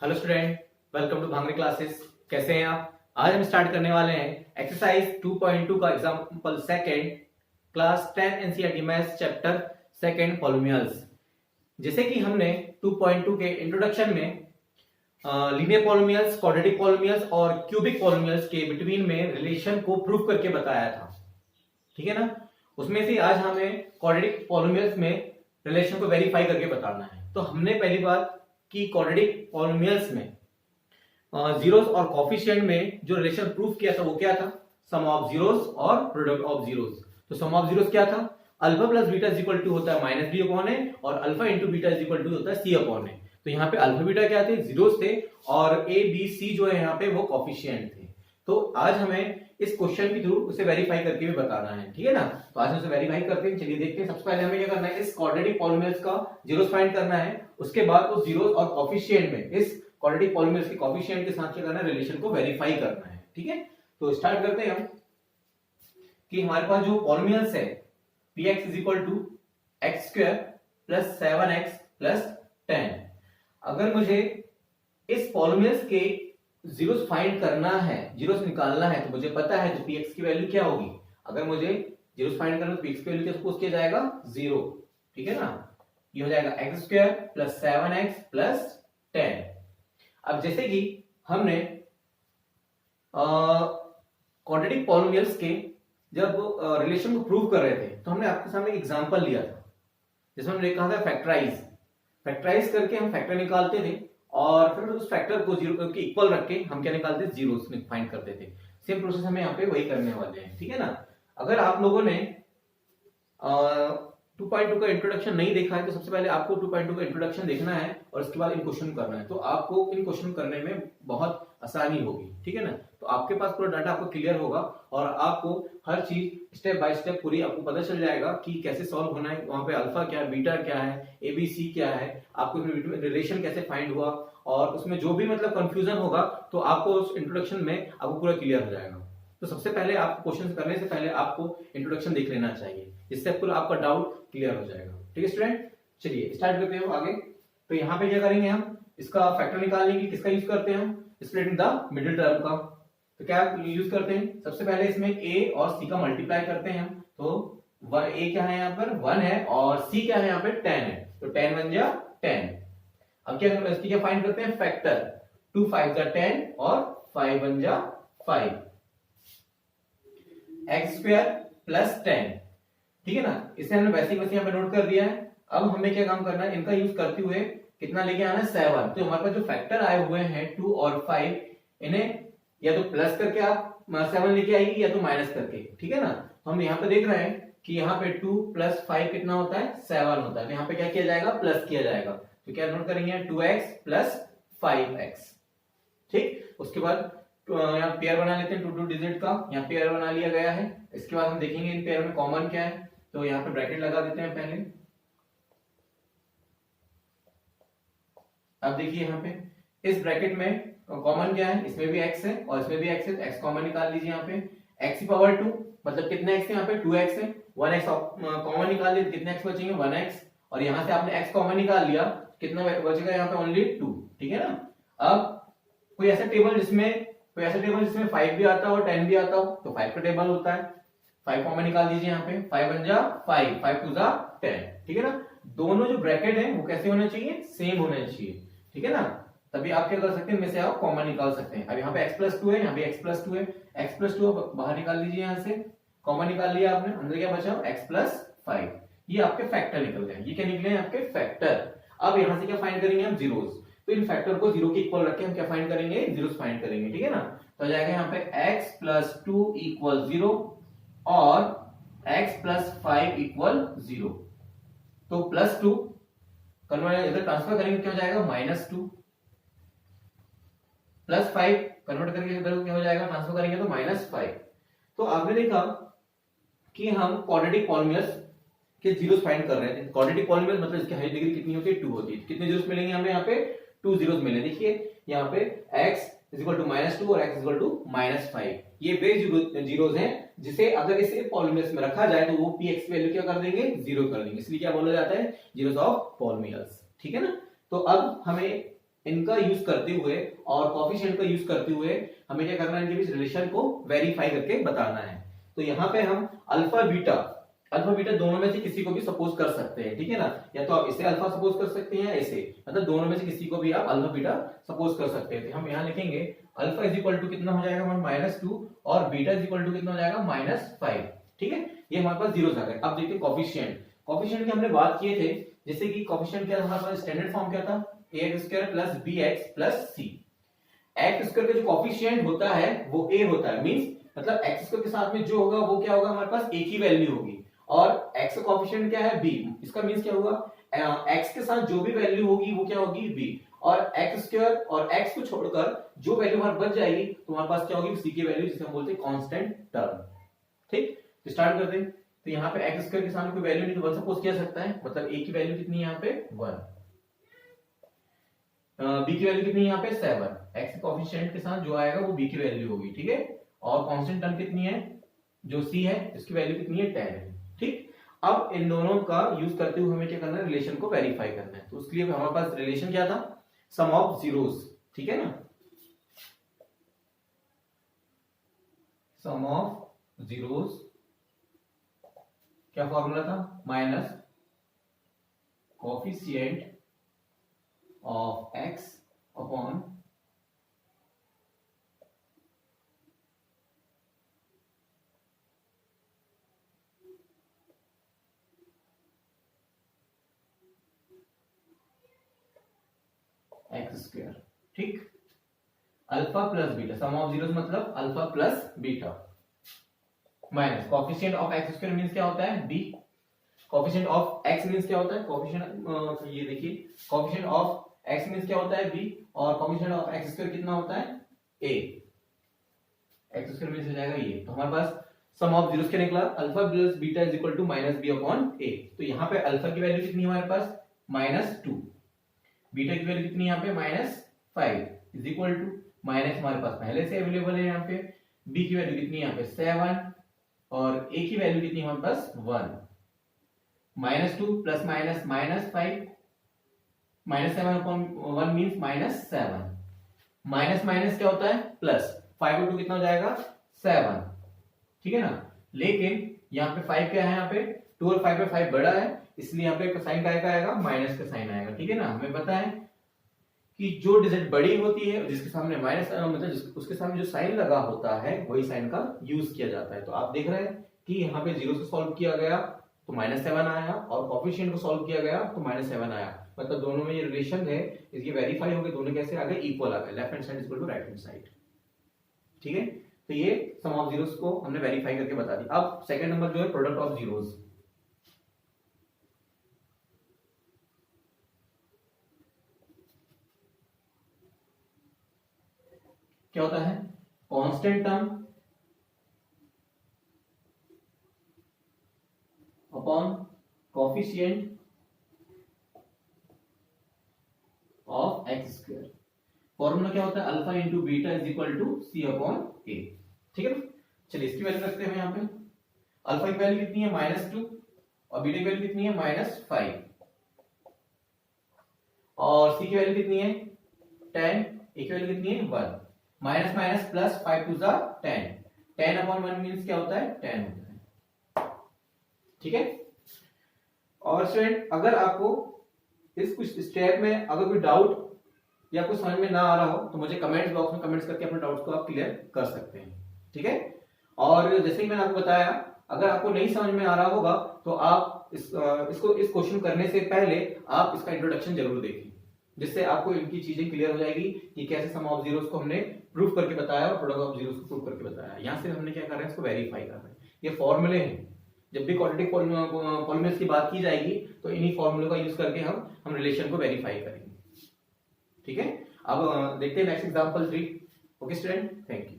Hello student, welcome to Bhangre classes. कैसे हैं आप? आज हम स्टार्ट करने वाले हैं एक्सरसाइज 2.2 का example second, class 10 NCERT maths chapter second polynomials. जैसे कि हमने 2.2 के इंट्रोडक्शन में लीनियर पॉलिनोमियल्स, क्वाड्रेटिक पॉलिनोमियल्स और क्यूबिक पॉलिनोमियल्स के बिटवीन में रिलेशन को प्रूव करके बताया था, ठीक है ना। उसमें से आज हमें क्वाड्रेटिक पॉलिनोमियल्स में रिलेशन को वेरीफाई करके बताना है। तो हमने पहली बात कि क्वाड्रेटिक पॉलिनोमियल्स में जीरोस और कोफिशिएंट में जो रिलेशन प्रूफ किया था वो क्या था? सम ऑफ जीरोस और प्रोडक्ट ऑफ जीरोस। तो सम ऑफ जीरोस क्या था? Alpha plus beta is equal to होता है माइनस बी अपॉन ए और alpha into beta is equal to होता है सी अपॉन ए। तो यहाँ पे अल्फा बीटा क्या थे? जीरोस थे और ए बी सी जो है यहाँ पे वो कोफिशिएंट थे। तो आज हमें इस क्वेश्चन के थ्रू उसे वेरीफाई करके भी बताना है, ठीक है ना। तो आज हम उसे वेरीफाई करते हैं। चलिए देखते हैं। सबसे पहले हमें क्या करना है, इस क्वाड्रेटिक पॉलिनोमियल्स का जीरोस फाइंड करना है। उसके बाद उस जीरोस और कोफिशिएंट में इस क्वाड्रेटिक पॉलिनोमियल्स के कोफिशिएंट के साथ क्या करना है, रिलेशन को वेरीफाई करना है, ठीक है। तो स्टार्ट करते हैं हम कि हमारे पास जो पॉलिनोमियल्स है px is equal to x square plus 7x plus 10। अगर मुझे इस पॉलिनोमियल्स के जीरोस फाइंड करना है, जीरोस निकालना है, तो मुझे पता है तो px की वैल्यू क्या होगी। अगर मुझे जीरोस फाइंड करना है तो px की वैल्यू सपोज किया जाएगा 0, ठीक है ना। ये हो जाएगा x square plus 7x plus 10। अब जैसे कि हमने क्वाड्रेटिक पॉलिनोमियल्स के जब रिलेशन को प्रूव कर रहे थे तो हमने आपके सामने एग्जांपल लिया था जिसमें हमने कहा था फैक्टराइज करके हम फैक्टर निकालते थे और फिर उस फैक्टर को जीरो के इक्वल रख के हम क्या निकालते थे, जीरोस फाइंड करते थे। सेम प्रोसेस हमें यहाँ पे वही करने वाले हैं, ठीक है ना। अगर आप लोगों ने 2.2 का इंट्रोडक्शन नहीं देखा है तो सबसे पहले आपको 2.2 का इंट्रोडक्शन देखना है और उसके बाद इन क्वेश्चन करना है। तो आपको इन क्वेश्चन करने में बहुत आसानी होगी, ठीक है ना। तो आपके पास पूरा डाटा आपको क्लियर होगा और आपको हर चीज स्टेप बाय स्टेप पूरी आपको पता चल जाएगा कि कैसे सॉल्व होना है, वहां पे अल्फा क्या है, बीटा क्या है, एबीसी क्या है, आपको रिलेशन कैसे फाइंड हुआ और उसमें जो भी मतलब कंफ्यूजन होगा तो आपको उस इंट्रोडक्शन में आपको पूरा क्लियर हो जाएगा। तो सबसे पहले आपको क्वेश्चन करने से पहले आपको इंट्रोडक्शन देख लेना चाहिए, इससे पूरा आपका डाउट क्लियर हो जाएगा, ठीक है स्टूडेंट। चलिए स्टार्ट करते हैं आगे। तो यहाँ पे क्या करेंगे, हम इसका फैक्टर निकालने के लिए किसका यूज करते हैं, हम स्प्लिटिंग द मिडिल टर्म का। तो क्या यूज करते हैं, सबसे पहले इसमें a और c का मल्टीप्लाई करते हैं हम। तो a क्या है यहाँ पर 1 है और c क्या है यहाँ पे 10 है, तो 10 बन जा 10। अब क्या करना है, इसकी क्या फाइंड करते हैं, फैक्टर 2 5 जा 10 और 5 बन जा 5, एक्स स्क्वायर प्लस 10, ठीक है ना। इसे हमने वैसे यहाँ पे नोट कर दिया है। अब हमें क्या काम करना है, इनका यूज करते हुए कितना लेके आना है 7। तो हमारे पास जो फैक्टर आए हुए हैं 2 और 5, इन्हें या तो प्लस करके आप 7 लेके आएगी या तो माइनस करके, ठीक है ना। तो हम यहाँ पे देख रहे हैं कि यहाँ पे 2 प्लस 5 कितना होता है, 7 होता है। तो यहाँ पे क्या किया जाएगा, प्लस किया जाएगा। तो क्या नोट करेंगे 2x प्लस 5x, ठीक। उसके बाद यहाँ पेयर बना लेते हैं 2 डिजिट का, यहाँ पेयर बना लिया गया है। इसके बाद हम देखेंगे इन पेयर में कॉमन क्या है। तो यहाँ पे ब्रैकेट लगा देते हैं पहले। अब देखिए यहाँ पे इस ब्रैकेट में कॉमन क्या है, इसमें भी x है और इसमें भी x है, तो x कॉमन निकाल लीजिए। यहाँ पे x की पावर 2 मतलब कितने x है, यहाँ पे 2x है। 1x कॉमन निकाल लीजिए, कितने x बचेंगे 1x, और यहाँ से आपने x कॉमन निकाल लिया, कितना बचेगा यहाँ पे ओनली 2, ठीक है ना। अब कोई ऐसा टेबल जिसमें 5 भी आता हो और 10 भी आता हो, तो 5 का टेबल होता है। 5 कॉमन निकाल दीजिए, यहाँ पे 5 बन जा 5, 5 2 जा 10, ठीक है ना। दोनों जो ब्रैकेट है वो कैसे होने चाहिए, सेम होने चाहिए, ठीक है ना। तभी आप क्या कर सकते हैं, इनमें से आप कॉमन निकाल सकते हैं। अब यहाँ पे x+2 है, यहाँ पे x+2 है, x+2 बाहर निकाल लीजिए, यहाँ से कॉमन निकाल लिया आपने, अंदर क्या बचा x+5। ये आपके फैक्टर निकल गए। ये क्या निकले आपके फैक्टर। अब यहाँ से क्या फाइंड करेंगे हम, जीरोस। तो इन फैक्टर को 0 के इक्वल रख के हम क्या फाइंड करेंगे, जीरोस फाइंड करेंगे, ठीक है ना। तो आ जाएगा यहाँ पे x+2 = 0 और x+5 = 0। तो +2 कन्वर्ट इधर ट्रांसफर करेंगे क्या हो जाएगा, -2, +5 कन्वर्ट करके इधर क्या हो जाएगा, ट्रांसफर करेंगे तो -5। तो आपने देखा कि हम क्वाड्रेटिक पॉलिनोमियल्स के जीरोस फाइंड कर रहे थे। क्वाड्रेटिक पॉलिनोमियल मतलब इसकी हाईएस्ट डिग्री कितनी होती है, 2 होती है। कितने जीरोस मिलेंगे हमें यहाँ पे, 2 जीरोस मिले। देखिए यहाँ पे x = -2 और x = -5, ये बेस जीरोस हैं जिसे अगर इसे पॉलिनोमियल्स में रखा जाए तो वो px की वैल्यू क्या कर देंगे, 0 कर देंगे। इसलिए क्या बोला जाता है, जीरोस ऑफ पॉलिनोमियल्स, ठीक है ना। तो अब हमें इनका यूज करते हुए और कोफिशिएंट का यूज करते हुए हमें क्या करना है, इनके बीच रिलेशन को वेरीफाई करके बताना है। तो यहाँ पे हम अल्फा बीटा दोनों में से किसी को भी सपोज कर सकते हैं, ठीक है ना। या तो आप इसे अल्फा सपोज कर सकते हैं या इसे, मतलब दोनों में से किसी को भी आप अल्फा बीटा सपोज कर सकते हैं। तो हम यहाँ लिखेंगे अल्फा इज इक्वल टू कितना हो जाएगा -2 और बीटा इज इक्वल टू कितना हो जाएगा -5, ठीक है। ये हमारे पास जीरोस आ गए। अब देखिए कोफिशिएंट की हमने बात किए थे, जैसे कि कोफिशिएंट क्या था हमारे पास, स्टैंडर्ड फॉर्म क्या था, ax square plus bx plus c। X square का जो कोफिशिएंट होता है वो a होता है, मींस मतलब एक्स स्क्वायर के साथ में जो होगा वो क्या होगा, हमारे पास एक ही वैल्यू होगी। और x का कोफिशिएंट क्या है, b, इसका मींस क्या होगा, x के साथ जो भी वैल्यू होगी वो क्या होगी, b। और एक्स स्क्वायर और x को छोड़कर जो वैल्यू हमारे बच जाएगी तो हमारे पास क्या होगी, c की वैल्यू, जिसे हम बोलते हैं कांस्टेंट टर्म, ठीक। तो स्टार्ट करते हैं। तो यहाँ पे एक्स स्क्वायर के सामने कोई वैल्यू नहीं तो 1 सपोज किया सकता है, मतलब a की वैल्यू कितनी है यहाँ पे 1, b की वैल्यू कितनी है यहाँ पे 7, x के कोफिशिएंट के साथ जो आएगा वो b की वैल्यू होगी, ठीक है। और कांस्टेंट टर्म कितनी है, जो c है इसकी वैल्यू कितनी है 10 है, ठीक। अब इन दोनों का यूज करते हुए हमें क्या करना है, रिलेशन को वेरीफाई करना है। तो उसके लिए हमारे पास रिलेशन क्या था, सम ऑफ जीरोस, ठीक है ना। सम ऑफ जीरोस क्या फॉर्मूला था, minus coefficient of x upon x square, ठीक। Alpha plus beta, sum of zeros मतलब alpha plus beta, minus coefficient of x square means क्या होता है, b। Coefficient of x means क्या होता है, कोफिशिएंट ये देखिए, कोफिशिएंट ऑफ x मींस क्या होता है b, और कोफिशिएंट ऑफ x स्क्वायर कितना होता है a। x स्क्वायर मींस हो जाएगा ये। तो हमारे पास सम ऑफ जीरोस क्या निकला, alpha plus beta is equal to -b upon a। तो यहाँ पे अल्फा की वैल्यू कितनी है हमारे पास -2, बीटा की वैल्यू कितनी है यहाँ पे -5 इज इक्वल टू, माइनस हमारे पास पहले से अवेलेबल है यहाँ पे, b की वैल्यू कितनी है यहाँ पे 7 और a की वैल्यू कितनी है हमारे पास 1, -2 plus minus -5, -7 upon 1 means -7, minus minus क्या होता है प्लस, 5 और 2 कितना हो जाएगा 7, ठीक है ना। लेकिन यहाँ पे 5 क्या है, यहाँ पे 2 और 5 पे 5 बड़ा है, इसलिए यहाँ पे साइन का आएगा माइनस का साइन आएगा, ठीक है ना। हमें पता है कि जो डिजिट बड़ी होती है जिसके सामने माइनस मतलब उसके सामने जो साइन लगा होता है वही साइन का यूज किया जाता है। तो आप देख रहे हैं कि यहाँ पे जीरो से सॉल्व किया गया तो -7 आया और कोफिशिएंट को सॉल्व किया गया तो -7 आया, मतलब दोनों में ये रिलेशन है, इसकी वेरीफाई हो गए, दोनों कैसे आ गए, इक्वल आ गए, left hand side is equal to right hand side, ठीक है। तो ये सम ऑफ जीरोस को हमने वेरीफाई करके बता दी। अब सेकंड नंबर जो है प्रोडक्ट ऑफ जीरोस, क्या होता है, constant term upon coefficient of x square. Formula क्या होता है, alpha into beta is equal to c upon a, ठीक है ना। चलिए इसकी वैल्यू रखते हैं यहाँ पे, अल्फा की वैल्यू कितनी है -2 और बीटा की वैल्यू कितनी है -5 और सी की वैल्यू कितनी है 10, ए की वैल्यू कितनी है 1, माइनस माइनस प्लस 5 टू ज़ा 10, 10 अपॉन 1 मींस क्या होता है 10 होता है, ठीक है। और स्टूडेंट अगर आपको इस कुछ स्टेप में अगर कोई डाउट या कुछ समझ में ना आ रहा हो तो मुझे कमेंट्स बॉक्स में कमेंट्स करके अपने डाउट्स को आप क्लियर कर सकते हैं, ठीक है। और जैसे ही मैंने आपको बताया, अगर आपको नहीं समझ में आ रहा होगा तो आप इस क्वेश्चन करने से पहले आप इसका इंट्रोडक्शन जरूर देखिए, जिससे आपको इनकी चीजें क्लियर हो जाएगी कि कैसे सम ऑफ जीरोस को हमने प्रूफ करके बताया और प्रोडक्ट ऑफ जीरोस को प्रूफ करके बताया। यहाँ से हमने क्या कर रहे हैं, इसको वेरीफाई कर रहे हैं। ये फॉर्मूले हैं, जब भी क्वाड्रेटिक पॉलीमर्स की बात की जाएगी तो इन्हीं फॉर्मूले का यूज करके हम रिलेशन को वेरीफाई करेंगे, ठीक है। अब देखते हैं next example 3। Okay student, thank you.